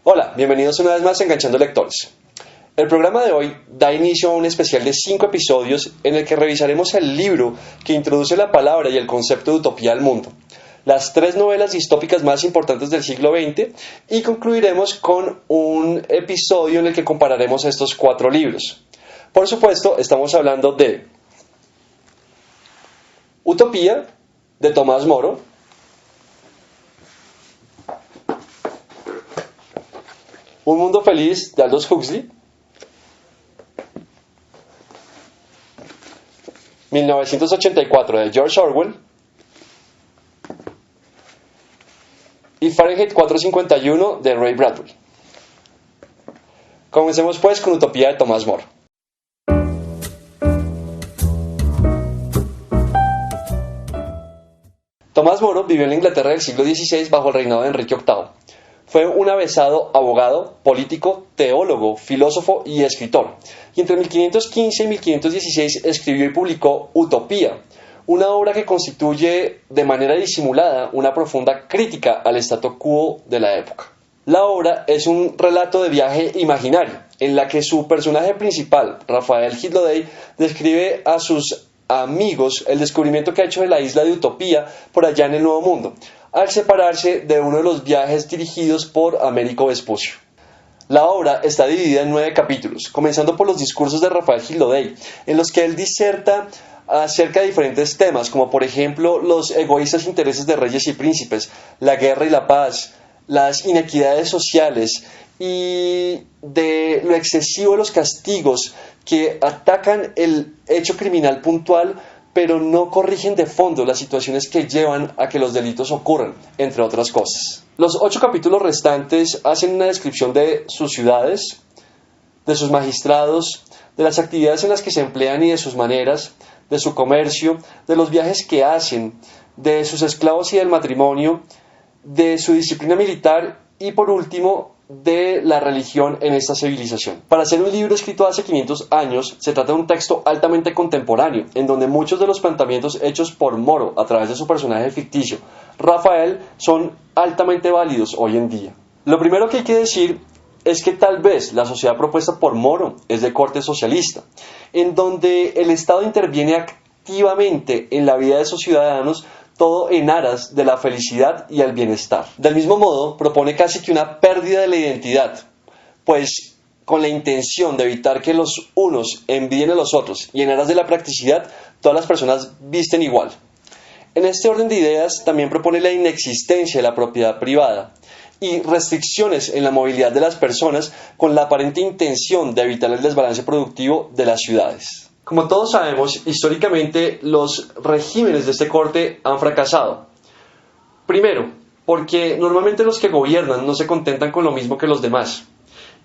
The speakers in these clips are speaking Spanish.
Hola, bienvenidos una vez más a Enganchando Lectores. El programa de hoy da inicio a un especial de 5 episodios en el que revisaremos el libro que introduce la palabra y el concepto de utopía al mundo, las 3 novelas distópicas más importantes del siglo XX y concluiremos con un episodio en el que compararemos estos 4 libros. Por supuesto, estamos hablando de Utopía, de Tomás Moro, Un mundo feliz, de Aldous Huxley, 1984, de George Orwell, y Fahrenheit 451, de Ray Bradbury. Comencemos pues con Utopía, de Tomás Moro. Tomás Moro vivió en la Inglaterra del siglo XVI bajo el reinado de Enrique VIII. Fue un avesado abogado, político, teólogo, filósofo y escritor, y entre 1515 y 1516 escribió y publicó Utopía, una obra que constituye de manera disimulada una profunda crítica al statu quo de la época. La obra es un relato de viaje imaginario, en la que su personaje principal, Raphael Hitloday, describe a sus amigos el descubrimiento que ha hecho de la isla de Utopía por allá en el Nuevo Mundo, al separarse de uno de los viajes dirigidos por Américo Vespucio. La obra está dividida en 9 capítulos, comenzando por los discursos de Raphael Hitloday, en los que él diserta acerca de diferentes temas, como por ejemplo los egoístas intereses de reyes y príncipes, la guerra y la paz, las inequidades sociales y de lo excesivo de los castigos que atacan el hecho criminal puntual, pero no corrigen de fondo las situaciones que llevan a que los delitos ocurran, entre otras cosas. Los 8 capítulos restantes hacen una descripción de sus ciudades, de sus magistrados, de las actividades en las que se emplean y de sus maneras, de su comercio, de los viajes que hacen, de sus esclavos y del matrimonio, de su disciplina militar y, por último, de la religión en esta civilización. Para ser un libro escrito hace 500 años, se trata de un texto altamente contemporáneo, en donde muchos de los planteamientos hechos por Moro a través de su personaje ficticio, Rafael, son altamente válidos hoy en día. Lo primero que hay que decir es que tal vez la sociedad propuesta por Moro es de corte socialista, en donde el Estado interviene activamente en la vida de sus ciudadanos, todo en aras de la felicidad y el bienestar. Del mismo modo, propone casi que una pérdida de la identidad, pues con la intención de evitar que los unos envidien a los otros y en aras de la practicidad, todas las personas visten igual. En este orden de ideas, también propone la inexistencia de la propiedad privada y restricciones en la movilidad de las personas con la aparente intención de evitar el desbalance productivo de las ciudades. Como todos sabemos, históricamente los regímenes de este corte han fracasado. Primero, porque normalmente los que gobiernan no se contentan con lo mismo que los demás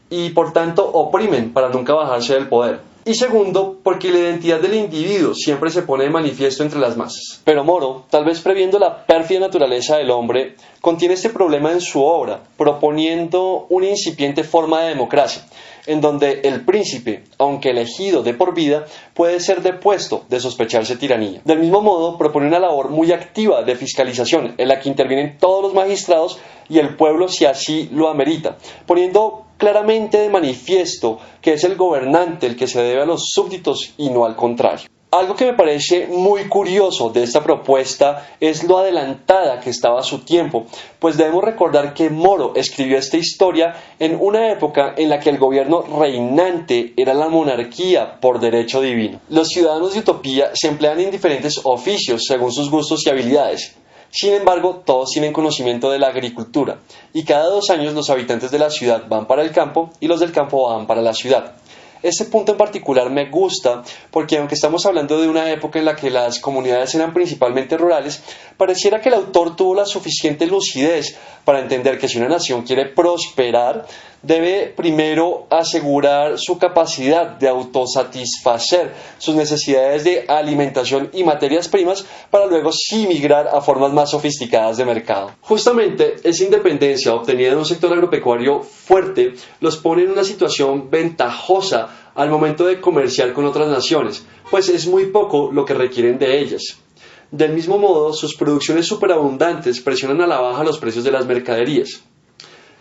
y por tanto oprimen para nunca bajarse del poder. Y segundo, porque la identidad del individuo siempre se pone de manifiesto entre las masas. Pero Moro, tal vez previendo la pérfida naturaleza del hombre, contiene este problema en su obra, proponiendo una incipiente forma de democracia, en donde el príncipe, aunque elegido de por vida, puede ser depuesto de sospecharse tiranía. Del mismo modo, propone una labor muy activa de fiscalización, en la que intervienen todos los magistrados y el pueblo si así lo amerita, poniendo claramente de manifiesto que es el gobernante el que se debe a los súbditos y no al contrario. Algo que me parece muy curioso de esta propuesta es lo adelantada que estaba a su tiempo, pues debemos recordar que Moro escribió esta historia en una época en la que el gobierno reinante era la monarquía por derecho divino. Los ciudadanos de Utopía se emplean en diferentes oficios según sus gustos y habilidades. Sin embargo, todos tienen conocimiento de la agricultura y cada 2 años los habitantes de la ciudad van para el campo y los del campo van para la ciudad. Este punto en particular me gusta porque aunque estamos hablando de una época en la que las comunidades eran principalmente rurales, pareciera que el autor tuvo la suficiente lucidez para entender que si una nación quiere prosperar, debe primero asegurar su capacidad de autosatisfacer sus necesidades de alimentación y materias primas para luego sí migrar a formas más sofisticadas de mercado. Justamente esa independencia obtenida en un sector agropecuario fuerte los pone en una situación ventajosa al momento de comerciar con otras naciones, pues es muy poco lo que requieren de ellas. Del mismo modo, sus producciones superabundantes presionan a la baja los precios de las mercaderías.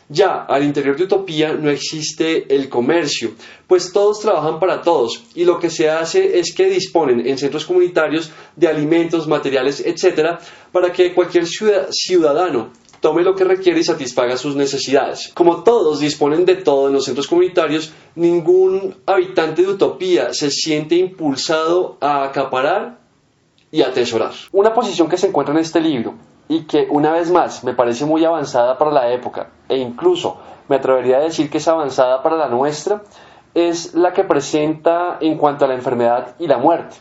Ya al interior de Utopía no existe el comercio, pues todos trabajan para todos y lo que se hace es que disponen en centros comunitarios de alimentos, materiales, etcétera, para que cualquier ciudadano tome lo que requiere y satisfaga sus necesidades. Como todos disponen de todo en los centros comunitarios, ningún habitante de Utopía se siente impulsado a acaparar y atesorar. Una posición que se encuentra en este libro y que una vez más me parece muy avanzada para la época e incluso me atrevería a decir que es avanzada para la nuestra, es la que presenta en cuanto a la enfermedad y la muerte.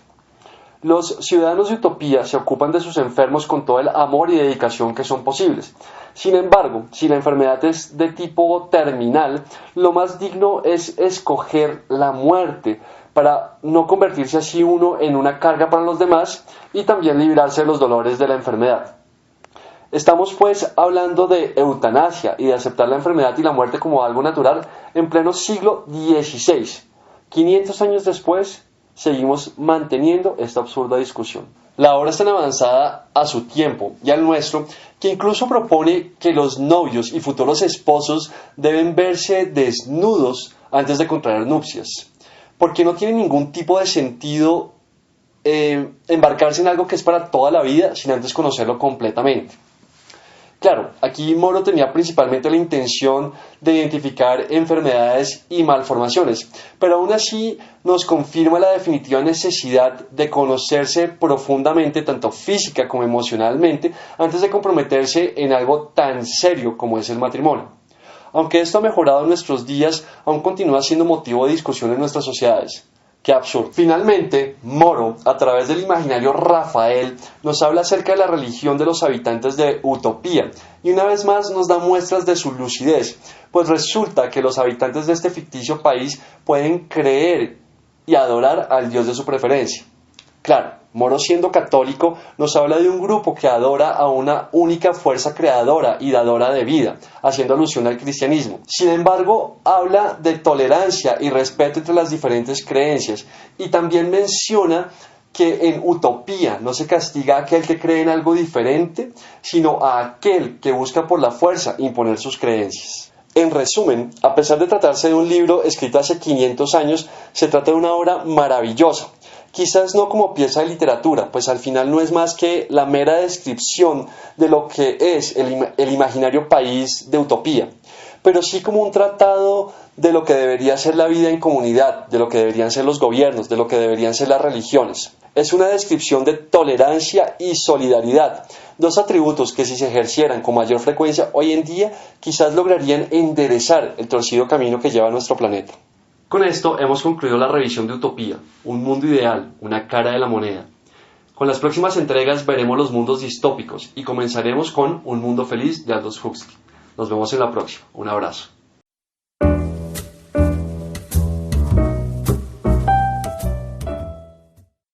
Los ciudadanos de Utopía se ocupan de sus enfermos con todo el amor y dedicación que son posibles. Sin embargo, si la enfermedad es de tipo terminal, lo más digno es escoger la muerte para no convertirse así uno en una carga para los demás y también librarse de los dolores de la enfermedad. Estamos pues hablando de eutanasia y de aceptar la enfermedad y la muerte como algo natural en pleno siglo XVI. 500 años después, seguimos manteniendo esta absurda discusión. La obra es tan avanzada a su tiempo y al nuestro que incluso propone que los novios y futuros esposos deben verse desnudos antes de contraer nupcias, porque no tiene ningún tipo de sentido embarcarse en algo que es para toda la vida sin antes conocerlo completamente. Claro, aquí Moro tenía principalmente la intención de identificar enfermedades y malformaciones, pero aún así nos confirma la definitiva necesidad de conocerse profundamente, tanto física como emocionalmente, antes de comprometerse en algo tan serio como es el matrimonio. Aunque esto ha mejorado en nuestros días, aún continúa siendo motivo de discusión en nuestras sociedades. ¡Qué absurdo! Finalmente, Moro, a través del imaginario Rafael, nos habla acerca de la religión de los habitantes de Utopía y una vez más nos da muestras de su lucidez, pues resulta que los habitantes de este ficticio país pueden creer y adorar al Dios de su preferencia. Claro, Moro siendo católico nos habla de un grupo que adora a una única fuerza creadora y dadora de vida, haciendo alusión al cristianismo. Sin embargo, habla de tolerancia y respeto entre las diferentes creencias y también menciona que en Utopía no se castiga a aquel que cree en algo diferente, sino a aquel que busca por la fuerza imponer sus creencias. En resumen, a pesar de tratarse de un libro escrito hace 500 años, se trata de una obra maravillosa. Quizás no como pieza de literatura, pues al final no es más que la mera descripción de lo que es el imaginario país de Utopía, pero sí como un tratado de lo que debería ser la vida en comunidad, de lo que deberían ser los gobiernos, de lo que deberían ser las religiones. Es una descripción de tolerancia y solidaridad, dos atributos que si se ejercieran con mayor frecuencia hoy en día quizás lograrían enderezar el torcido camino que lleva nuestro planeta. Con esto hemos concluido la revisión de Utopía, un mundo ideal, una cara de la moneda. Con las próximas entregas veremos los mundos distópicos y comenzaremos con Un mundo feliz de Aldous Huxley. Nos vemos en la próxima. Un abrazo.